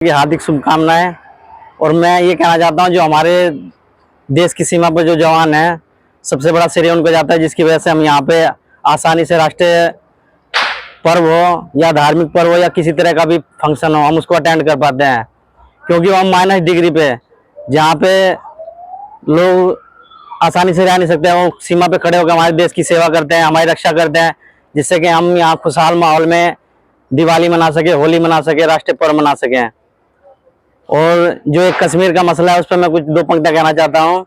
की हार्दिक शुभकामनाएं। और मैं ये कहना चाहता हूं, जो हमारे देश की सीमा पर जो जवान हैं, सबसे बड़ा श्रेय उनको जाता है, जिसकी वजह से हम यहाँ पे आसानी से राष्ट्रीय पर्व हो या धार्मिक पर्व हो या किसी तरह का भी फंक्शन हो, हम उसको अटेंड कर पाते हैं। क्योंकि हम माइनस डिग्री पे, जहाँ पे लोग आसानी से रह नहीं सकते, वो सीमा पे खड़े होकर हमारे देश की सेवा करते हैं, हमारी रक्षा करते हैं, जिससे कि हम यहाँ खुशहाल माहौल में दिवाली मना सके, होली मना सके, राष्ट्रीय पर्व मना सकें। और जो एक कश्मीर का मसला है, उस पर मैं कुछ दो पंक्तियां कहना चाहता हूँ।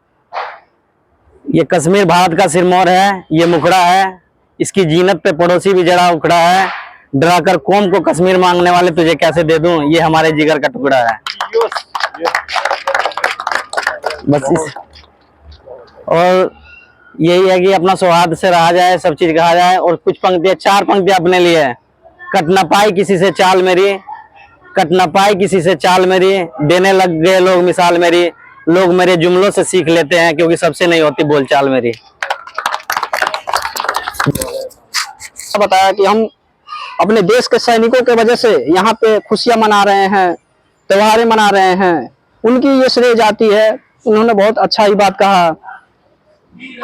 ये कश्मीर भारत का सिरमौर है, ये मुखड़ा है, इसकी जीनत पे पड़ोसी भी जड़ा उखड़ा है, डराकर कौम को कश्मीर मांगने वाले तुझे कैसे दे दूं, ये हमारे जिगर का टुकड़ा है। बस इस और यही है कि अपना सौहार्द से रहा जाए, सब चीज कहा जाए। और कुछ पंक्तियां, चार पंक्तियां अपने लिए, कट न पाई किसी से चाल मेरी, कट न पाई किसी से चाल मेरी, देने लग गए लोग मिसाल मेरी, लोग मेरे जुमलों से सीख लेते हैं, क्योंकि सबसे नहीं होती बोलचाल मेरी। बताया कि हम अपने देश के सैनिकों के वजह से यहाँ पे खुशियां मना रहे हैं, त्योहारें मना रहे हैं, उनकी ये श्रेय जाती है। उन्होंने बहुत अच्छा ही बात कहा।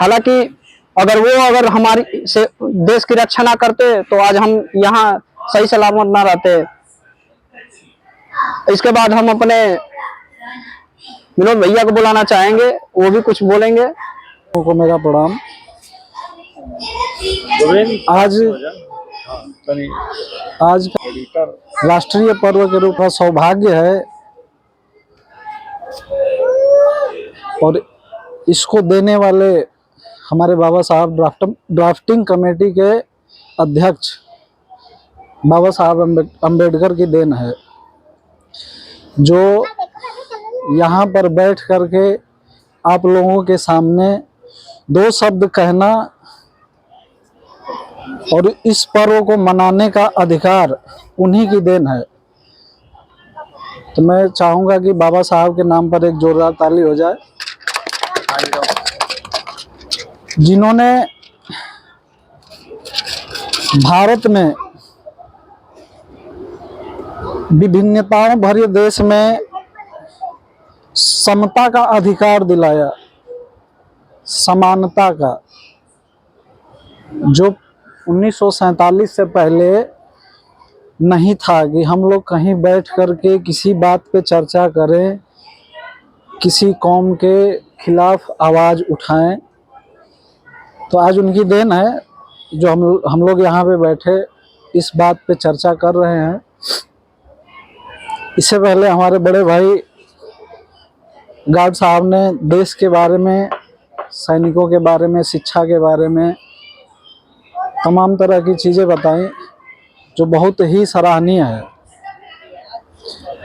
हालांकि अगर हमारी से देश की रक्षा ना करते तो आज हम यहाँ सही सलामत ना रहते। इसके बाद हम अपने विनोद भैया को बुलाना चाहेंगे, वो भी कुछ बोलेंगे। को मेरा प्रणाम। आज राष्ट्रीय पर्व के रूप में सौभाग्य है और इसको देने वाले हमारे बाबा साहब ड्राफ्टिंग कमेटी के अध्यक्ष बाबा साहब अम्बेडकर की देन है, जो यहाँ पर बैठ करके आप लोगों के सामने दो शब्द कहना और इस पर्व को मनाने का अधिकार उन्हीं की देन है। तो मैं चाहूँगा कि बाबा साहब के नाम पर एक जोरदार ताली हो जाए, जिन्होंने भारत में विभिन्नताओं भरे देश में समता का अधिकार दिलाया, समानता का, जो 1947 से पहले नहीं था कि हम लोग कहीं बैठ करके किसी बात पे चर्चा करें, किसी कौम के खिलाफ आवाज़ उठाएं। तो आज उनकी देन है जो हम लोग यहाँ पे बैठे इस बात पे चर्चा कर रहे हैं। इससे पहले हमारे बड़े भाई गार्ड साहब ने देश के बारे में, सैनिकों के बारे में, शिक्षा के बारे में तमाम तरह की चीज़ें बताई, जो बहुत ही सराहनीय है।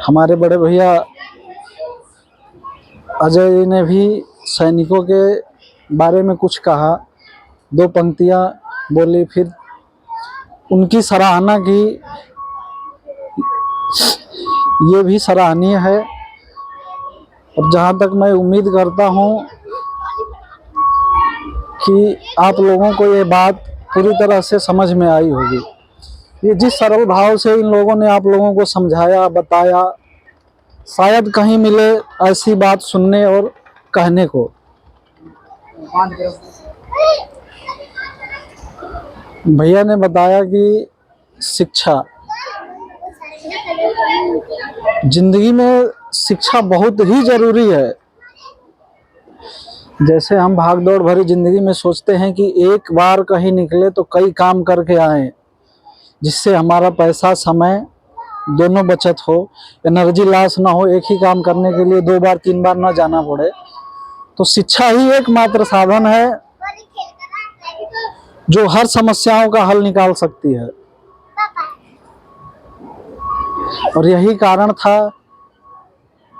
हमारे बड़े भैया अजय जी ने भी सैनिकों के बारे में कुछ कहा, दो पंक्तियां बोली, फिर उनकी सराहना की, ये भी सराहनीय है। और जहाँ तक मैं उम्मीद करता हूँ कि आप लोगों को ये बात पूरी तरह से समझ में आई होगी। ये जिस सरल भाव से इन लोगों ने आप लोगों को समझाया, बताया, शायद कहीं मिले ऐसी बात सुनने और कहने को। भैया ने बताया कि शिक्षा, जिंदगी में शिक्षा बहुत ही जरूरी है। जैसे हम भागदौड़ भरी जिंदगी में सोचते हैं कि एक बार कहीं निकले तो कई काम करके आए, जिससे हमारा पैसा, समय दोनों बचत हो, एनर्जी लॉस ना हो, एक ही काम करने के लिए 2 बार 3 बार ना जाना पड़े। तो शिक्षा ही एकमात्र साधन है जो हर समस्याओं का हल निकाल सकती है। और यही कारण था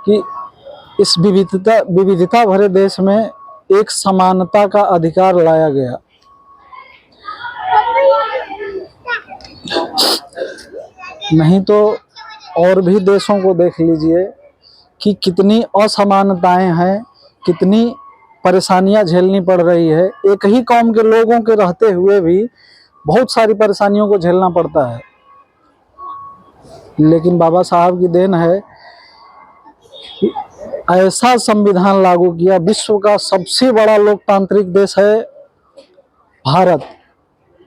कि इस विविधता भरे देश में एक समानता का अधिकार लाया गया। नहीं तो और भी देशों को देख लीजिए कि कितनी असमानताएं हैं, कितनी परेशानियां झेलनी पड़ रही है। एक ही कौम के लोगों के रहते हुए भी बहुत सारी परेशानियों को झेलना पड़ता है। लेकिन बाबा साहब की देन है ऐसा संविधान लागू किया। विश्व का सबसे बड़ा लोकतांत्रिक देश है भारत,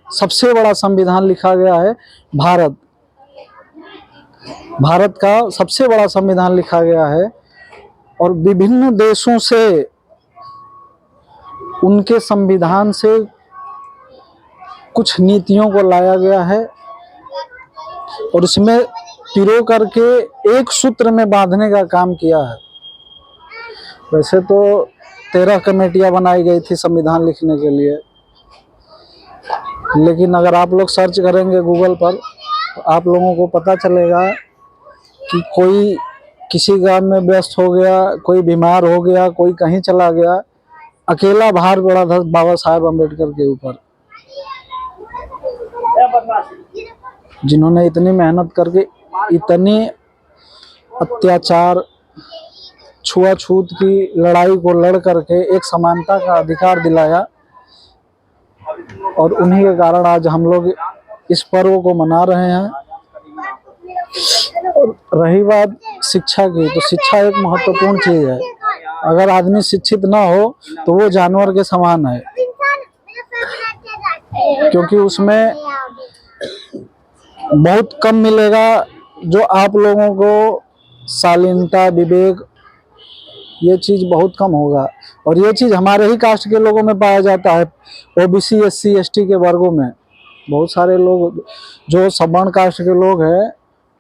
सबसे बड़ा संविधान लिखा गया है भारत, भारत का सबसे बड़ा संविधान लिखा गया है। और विभिन्न देशों से उनके संविधान से कुछ नीतियों को लाया गया है और इसमें पिरो करके एक सूत्र में बांधने का काम किया है। वैसे तो 13 कमेटियां बनाई गई थी संविधान लिखने के लिए, लेकिन अगर आप लोग सर्च करेंगे गूगल पर तो आप लोगों को पता चलेगा कि कोई किसी काम में व्यस्त हो गया, कोई बीमार हो गया, कोई कहीं चला गया, अकेला भार पड़ा था बाबा साहेब अम्बेडकर के ऊपर, जिन्होंने इतनी मेहनत करके इतनी अत्याचार छुआछूत की लड़ाई को लड़ करके एक समानता का अधिकार दिलाया। और उन्हीं के कारण आज हम लोग इस पर्व को मना रहे हैं। और रही बात शिक्षा की, तो शिक्षा एक महत्वपूर्ण चीज है। अगर आदमी शिक्षित ना हो तो वो जानवर के समान है, क्योंकि उसमें बहुत कम मिलेगा जो आप लोगों को शालीनता, विवेक, ये चीज बहुत कम होगा। और ये चीज हमारे ही कास्ट के लोगों में पाया जाता है। ओबीसी, एससी, एसटी के वर्गों में बहुत सारे लोग जो सवर्ण कास्ट के लोग हैं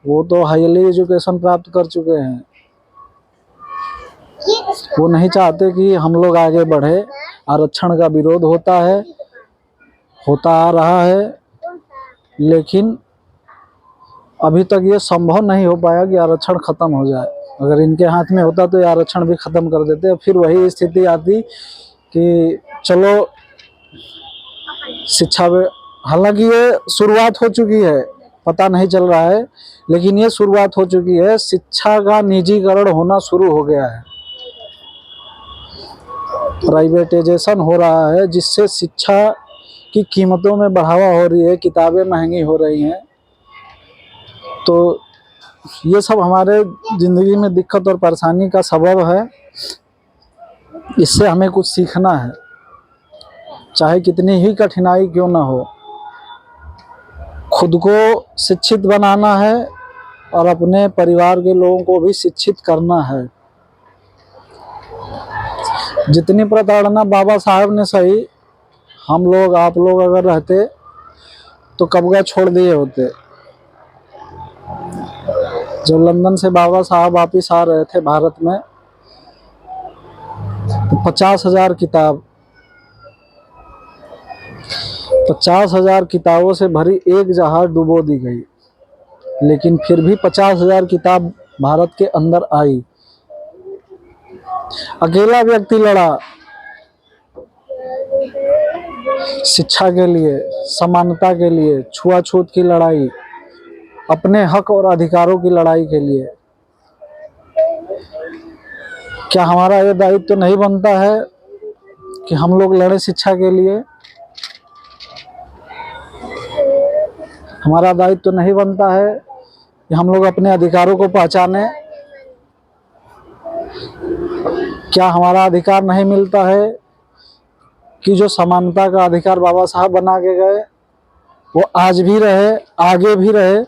वो तो हाईली एजुकेशन प्राप्त कर चुके हैं। वो नहीं चाहते कि हम लोग आगे बढ़े। आरक्षण का विरोध होता है, होता आ रहा है, लेकिन अभी तक ये संभव नहीं हो पाया कि आरक्षण खत्म हो जाए। अगर इनके हाथ में होता तो ये आरक्षण भी खत्म कर देते। फिर वही स्थिति आती कि चलो शिक्षा में, हालांकि ये शुरुआत हो चुकी है, पता नहीं चल रहा है, लेकिन ये शुरुआत हो चुकी है। शिक्षा का निजीकरण होना शुरू हो गया है, प्राइवेटाइजेशन हो रहा है, जिससे शिक्षा की कीमतों में बढ़ावा हो रही है, किताबें महंगी हो रही हैं। तो ये सब हमारे ज़िंदगी में दिक्कत और परेशानी का सबब है। इससे हमें कुछ सीखना है, चाहे कितनी ही कठिनाई क्यों ना हो। खुद को शिक्षित बनाना है और अपने परिवार के लोगों को भी शिक्षित करना है। जितनी प्रताड़ना बाबा साहब ने सही, हम लोग, आप लोग अगर रहते तो कब का छोड़ दिए होते। जब लंदन से बाबा साहब वापिस आ रहे थे भारत में तो 50,000 किताब, 50,000 किताबों से भरी एक जहाज डुबो दी गई, लेकिन फिर भी 50,000 किताब भारत के अंदर आई। अकेला व्यक्ति लड़ा शिक्षा के लिए, समानता के लिए, छुआछूत की लड़ाई, अपने हक और अधिकारों की लड़ाई के लिए। क्या हमारा ये दायित्व तो नहीं बनता है कि हम लोग लड़े शिक्षा के लिए? हमारा दायित्व तो नहीं बनता है कि हम लोग अपने अधिकारों को पहचाने? क्या हमारा अधिकार नहीं मिलता है कि जो समानता का अधिकार बाबा साहब बना के गए वो आज भी रहे, आगे भी रहे?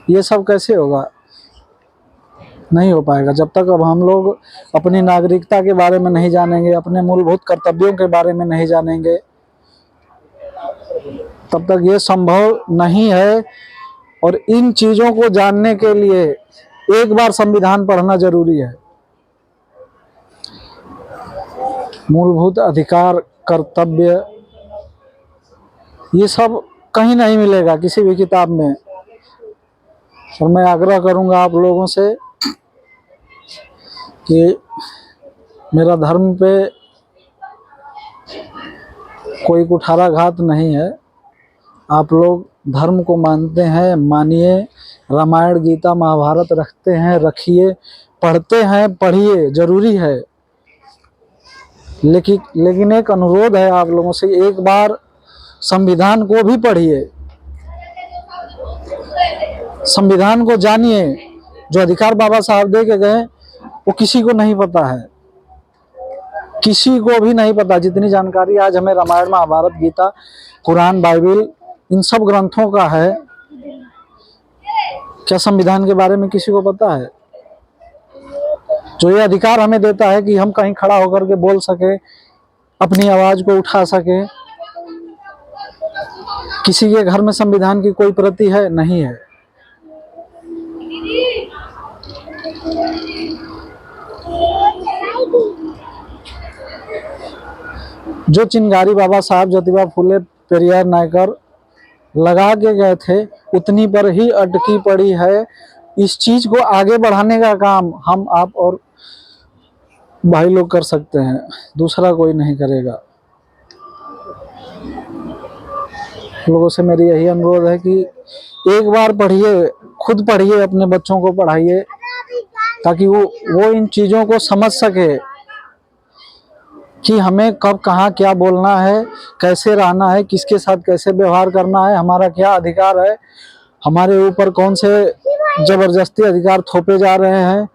ये सब कैसे होगा? नहीं हो पाएगा जब तक अब हम लोग अपनी नागरिकता के बारे में नहीं जानेंगे, अपने मूलभूत कर्तव्यों के बारे में नहीं जानेंगे, तब तक ये संभव नहीं है। और इन चीज़ों को जानने के लिए एक बार संविधान पढ़ना जरूरी है। मूलभूत अधिकार, कर्तव्य, ये सब कहीं नहीं मिलेगा किसी भी किताब में। और मैं आग्रह करूंगा आप लोगों से कि मेरा धर्म पे कोई कुठाराघात नहीं है। आप लोग धर्म को मानते हैं, मानिए। रामायण, गीता, महाभारत रखते हैं, रखिए। पढ़ते हैं, पढ़िए, जरूरी है। लेकिन एक अनुरोध है आप लोगों से, एक बार संविधान को भी पढ़िए, संविधान को जानिए। जो अधिकार बाबा साहब दे के गए वो किसी को नहीं पता है, किसी को भी नहीं पता। जितनी जानकारी आज हमें रामायण, महाभारत, गीता, कुरान, बाइबिल, इन सब ग्रंथों का है, क्या संविधान के बारे में किसी को पता है? जो ये अधिकार हमें देता है कि हम कहीं खड़ा होकर के बोल सके, अपनी आवाज को उठा सके, किसी के घर में संविधान की कोई प्रति है? नहीं है। जो चिंगारी बाबा साहब ज्योतिबा फुले पेरियार नायकर लगा के गए थे, उतनी पर ही अटकी पड़ी है। इस चीज को आगे बढ़ाने का काम हम, आप और भाई लोग कर सकते हैं, दूसरा कोई नहीं करेगा। लोगों से मेरी यही अनुरोध है कि एक बार पढ़िए, खुद पढ़िए, अपने बच्चों को पढ़ाइए, ताकि वो इन चीजों को समझ सके कि हमें कब कहाँ क्या बोलना है, कैसे रहना है, किसके साथ कैसे व्यवहार करना है, हमारा क्या अधिकार है, हमारे ऊपर कौन से जबरदस्ती अधिकार थोपे जा रहे हैं।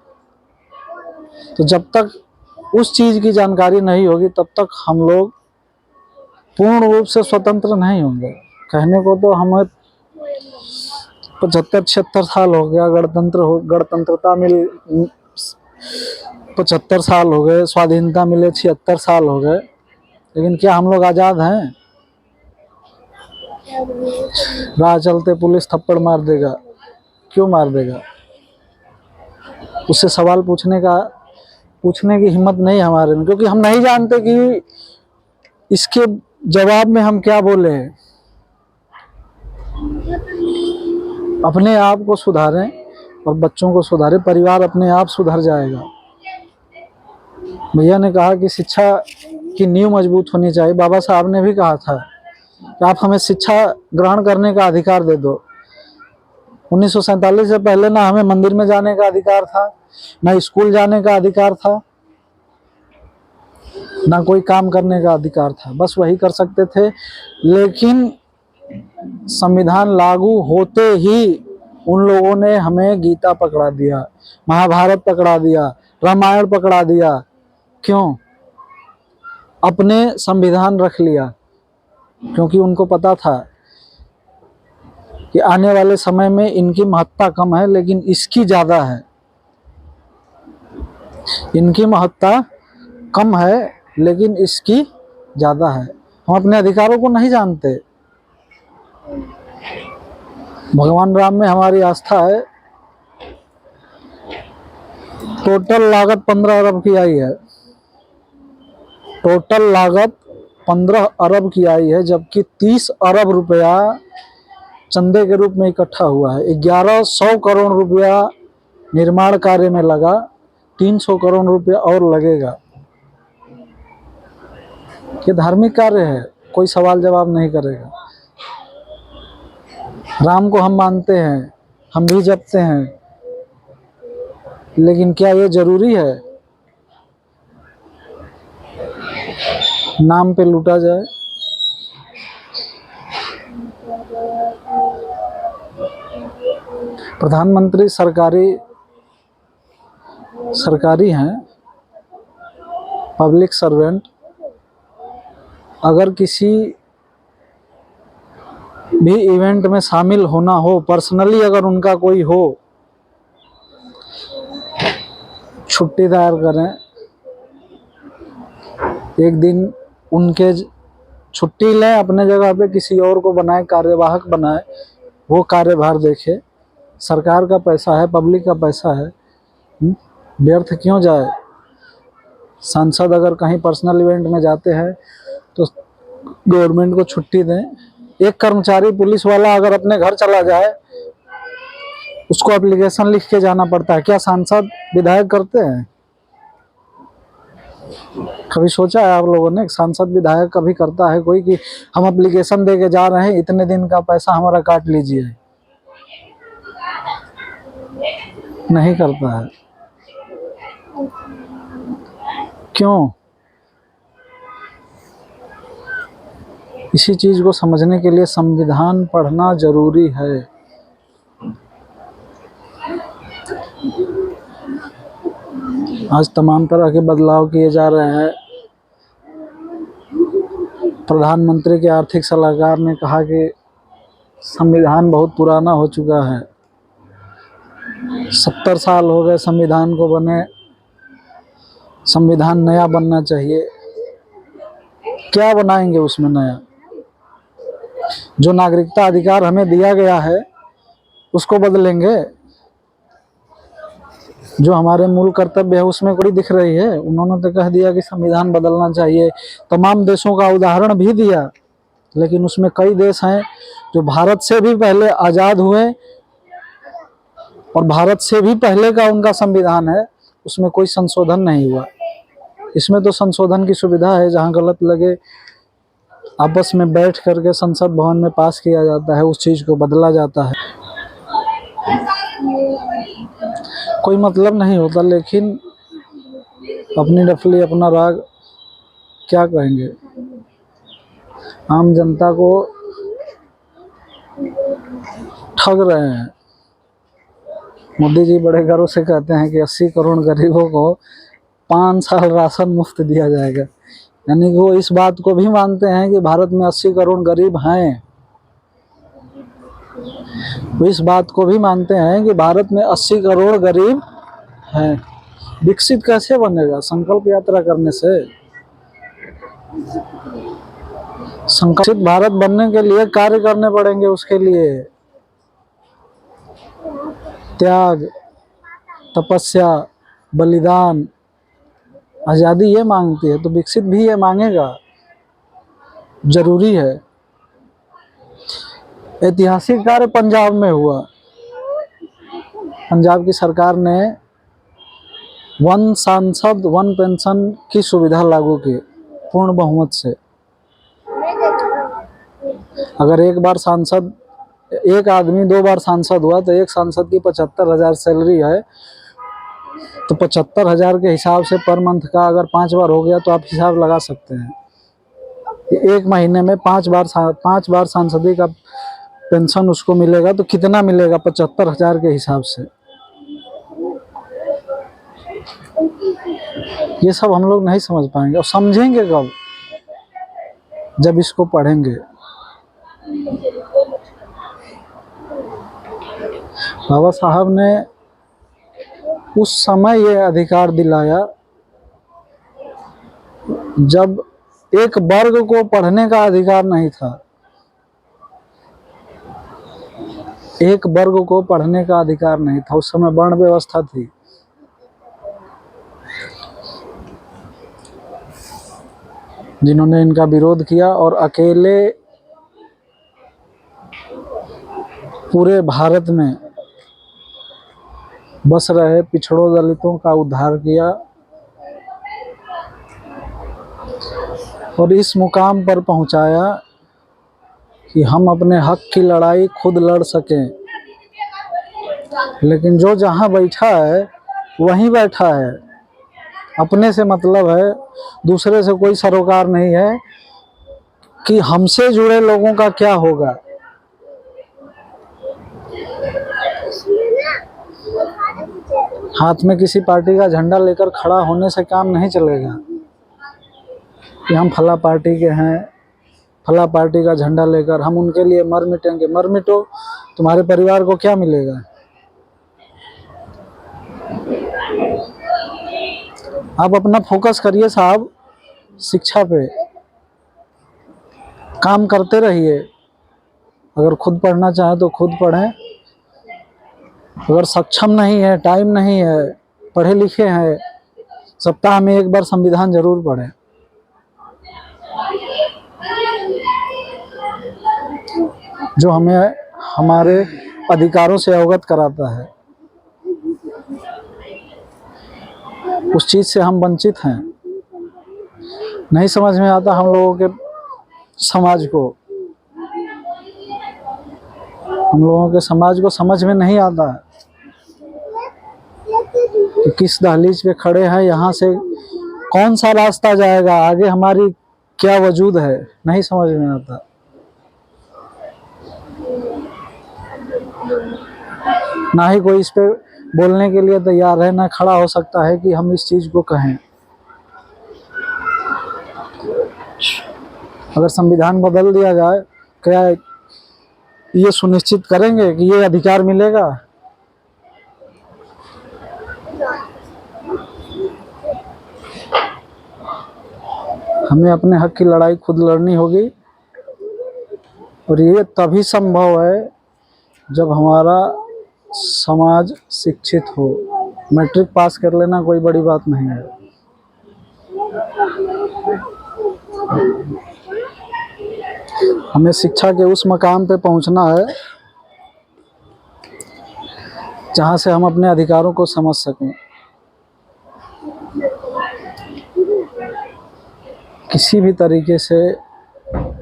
तो जब तक उस चीज की जानकारी नहीं होगी, तब तक हम लोग पूर्ण रूप से स्वतंत्र नहीं होंगे। कहने को तो हमें 75-76 साल हो गया, गणतंत्रता मिल 75 साल हो गए, स्वाधीनता मिले 76 साल हो गए, लेकिन क्या हम लोग आजाद हैं? राह चलते पुलिस थप्पड़ मार देगा, क्यों मार देगा? उससे सवाल पूछने की हिम्मत नहीं हमारे में, क्योंकि हम नहीं जानते कि इसके जवाब में हम क्या बोले। अपने आप को सुधारें और बच्चों को सुधारें, परिवार अपने आप सुधर जाएगा। भैया ने कहा कि शिक्षा की नींव मजबूत होनी चाहिए। बाबा साहब ने भी कहा था कि आप हमें शिक्षा ग्रहण करने का अधिकार दे दो। 1947 से पहले ना हमें मंदिर में जाने का अधिकार था, ना स्कूल जाने का अधिकार था, ना कोई काम करने का अधिकार था, बस वही कर सकते थे। लेकिन संविधान लागू होते ही उन लोगों ने हमें गीता पकड़ा दिया, महाभारत पकड़ा दिया, रामायण पकड़ा दिया। क्यों? अपने संविधान रख लिया, क्योंकि उनको पता था कि आने वाले समय में इनकी महत्ता कम है, लेकिन इसकी ज्यादा है। इनकी महत्ता कम है, लेकिन इसकी ज्यादा है। हम अपने अधिकारों को नहीं जानते। भगवान राम में हमारी आस्था है। टोटल लागत 15 अरब की आई है, टोटल लागत 15 अरब की आई है, जबकि 30 अरब रुपया चंदे के रूप में इकट्ठा हुआ है। 1100 करोड़ रुपया निर्माण कार्य में लगा, 300 करोड़ रुपया और लगेगा। ये धार्मिक कार्य है, कोई सवाल जवाब नहीं करेगा। राम को हम मानते हैं, हम भी जपते हैं, लेकिन क्या ये जरूरी है नाम पे लूटा जाए? प्रधानमंत्री सरकारी हैं, पब्लिक सर्वेंट। अगर किसी भी इवेंट में शामिल होना हो, पर्सनली अगर उनका कोई हो, छुट्टी दायर करें, एक दिन उनके छुट्टी लें, अपने जगह पे किसी और को बनाए, कार्यवाहक बनाए, वो कार्यभार देखे। सरकार का पैसा है, पब्लिक का पैसा है, व्यर्थ क्यों जाए? सांसद अगर कहीं पर्सनल इवेंट में जाते हैं तो गवर्नमेंट को छुट्टी दें। एक कर्मचारी पुलिस वाला अगर अपने घर चला जाए, उसको एप्लीकेशन लिख के जाना पड़ता है। क्या सांसद विधायक करते हैं? कभी सोचा है आप लोगों ने? सांसद विधायक कभी करता है कोई कि हम एप्लीकेशन दे के जा रहे हैं, इतने दिन का पैसा हमारा काट लीजिए? नहीं करता है। क्यों? इसी चीज को समझने के लिए संविधान पढ़ना जरूरी है। आज तमाम तरह के बदलाव किए जा रहे हैं। प्रधानमंत्री के आर्थिक सलाहकार ने कहा कि संविधान बहुत पुराना हो चुका है, 70 साल हो गए संविधान को बने, संविधान नया बनना चाहिए। क्या बनाएंगे उसमें नया? जो नागरिकता अधिकार हमें दिया गया है उसको बदलेंगे? जो हमारे मूल कर्तव्य है उसमें कोई दिख रही है? उन्होंने तो कह दिया कि संविधान बदलना चाहिए, तमाम देशों का उदाहरण भी दिया, लेकिन उसमें कई देश हैं जो भारत से भी पहले आज़ाद हुए और भारत से भी पहले का उनका संविधान है, उसमें कोई संशोधन नहीं हुआ। इसमें तो संशोधन की सुविधा है, जहां गलत लगे आपस में बैठ करके संसद भवन में पास किया जाता है, उस चीज़ को बदला जाता है। कोई मतलब नहीं होता, लेकिन अपनी डफली अपना राग, क्या कहेंगे। आम जनता को ठग रहे हैं। मोदी जी बड़े गर्व से कहते हैं कि 80 करोड़ गरीबों को 5 साल राशन मुफ्त दिया जाएगा, यानी कि वो इस बात को भी मानते हैं कि भारत में 80 करोड़ गरीब हैं। वो इस बात को भी मानते हैं कि भारत में 80 करोड़ गरीब हैं। विकसित कैसे बनेगा? संकल्प यात्रा करने से। संकल्पित भारत बनने के लिए कार्य करने पड़ेंगे। उसके लिए त्याग, तपस्या, बलिदान, आज़ादी ये मांगती है तो विकसित भी ये मांगेगा, जरूरी है। ऐतिहासिक कार्य पंजाब में हुआ। पंजाब की सरकार ने 1 सांसद 1 पेंशन की सुविधा लागू की पूर्ण बहुमत से। अगर एक बार सांसद, एक आदमी 2 बार सांसद हुआ तो एक सांसद की 75,000 सैलरी है, तो 75,000 के हिसाब से पर मंथ का अगर 5 बार हो गया तो आप हिसाब लगा सकते हैं। एक महीने में 5 बार सांसदी का पेंशन उसको मिलेगा तो कितना मिलेगा 75,000 के हिसाब से। ये सब हम लोग नहीं समझ पाएंगे, और समझेंगे कब? जब इसको पढ़ेंगे। बाबा साहब ने उस समय ये अधिकार दिलाया जब एक वर्ग को पढ़ने का अधिकार नहीं था। एक वर्ग को पढ़ने का अधिकार नहीं था, उस समय वर्ण व्यवस्था थी। जिन्होंने इनका विरोध किया और अकेले पूरे भारत में बस रहे पिछड़ों दलितों का उद्धार किया और इस मुकाम पर पहुंचाया कि हम अपने हक की लड़ाई खुद लड़ सकें। लेकिन जो जहां बैठा है वहीं बैठा है, अपने से मतलब है, दूसरे से कोई सरोकार नहीं है कि हमसे जुड़े लोगों का क्या होगा। हाथ में किसी पार्टी का झंडा लेकर खड़ा होने से काम नहीं चलेगा कि हम फला पार्टी के हैं, फला पार्टी का झंडा लेकर हम उनके लिए मर मिटेंगे। मर मिटो, तुम्हारे परिवार को क्या मिलेगा? आप अपना फोकस करिए साहब, शिक्षा पे काम करते रहिए। अगर खुद पढ़ना चाहें तो खुद पढ़ें, अगर सक्षम नहीं है, टाइम नहीं है, पढ़े लिखे हैं, सप्ताह में 1 बार संविधान जरूर पढ़ें। जो हमें हमारे अधिकारों से अवगत कराता है। उस चीज से हम वंचित हैं, नहीं समझ में आता हम लोगों के समाज को। हम लोगों के समाज को समझ में नहीं आता कि किस दहलीज पे खड़े हैं, यहाँ से कौन सा रास्ता जाएगा, आगे हमारी क्या वजूद है, नहीं समझ में आता। ना ही कोई इस पे बोलने के लिए तैयार है, ना खड़ा हो सकता है कि हम इस चीज़ को कहें। अगर संविधान बदल दिया जाए, क्या ये सुनिश्चित करेंगे कि ये अधिकार मिलेगा? हमें अपने हक की लड़ाई खुद लड़नी होगी, और ये तभी संभव है जब हमारा समाज शिक्षित हो। मैट्रिक पास कर लेना कोई बड़ी बात नहीं है। हमें शिक्षा के उस मकाम पे पहुंचना है जहां से हम अपने अधिकारों को समझ सकें। किसी भी तरीके से,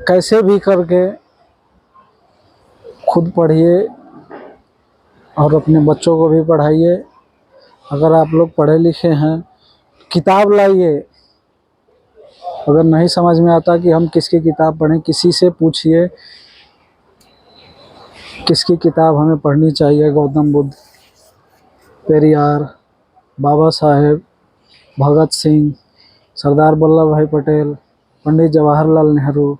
कैसे भी करके खुद पढ़िए और अपने बच्चों को भी पढ़ाइए। अगर आप लोग पढ़े लिखे हैं, किताब लाइए। अगर नहीं समझ में आता कि हम किसकी किताब पढ़ें, किसी से पूछिए किसकी किताब हमें पढ़नी चाहिए। गौतम बुद्ध, पेरियार, बाबा साहेब, भगत सिंह, सरदार वल्लभ भाई पटेल, पंडित जवाहरलाल नेहरू,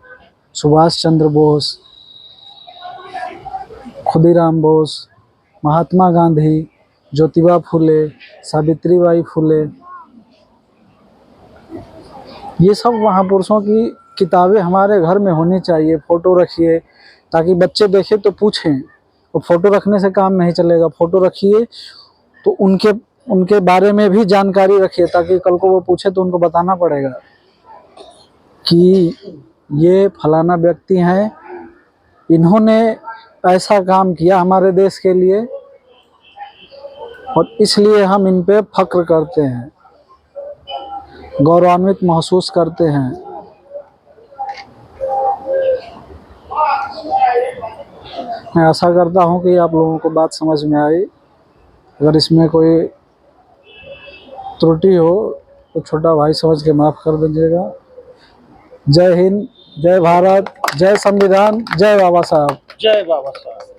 सुभाष चंद्र बोस, खुदीराम बोस, महात्मा गांधी, ज्योतिबा फुले, सावित्रीबाई फुले, ये सब महापुरुषों की किताबें हमारे घर में होनी चाहिए। फ़ोटो रखिए ताकि बच्चे देखें तो पूछें। और फ़ोटो रखने से काम नहीं चलेगा, फ़ोटो रखिए तो उनके बारे में भी जानकारी रखिए, ताकि कल को वो पूछे तो उनको बताना पड़ेगा कि ये फलाना व्यक्ति हैं, इन्होंने ऐसा काम किया हमारे देश के लिए और इसलिए हम इन पे फक्र करते हैं, गौरवान्वित महसूस करते हैं। मैं आशा करता हूं कि आप लोगों को बात समझ में आई। अगर इसमें कोई त्रुटि हो तो छोटा भाई समझ के माफ़ कर दीजिएगा। जय हिंद, जय भारत, जय संविधान, जय बाबा साहब। जय बाबा साहब।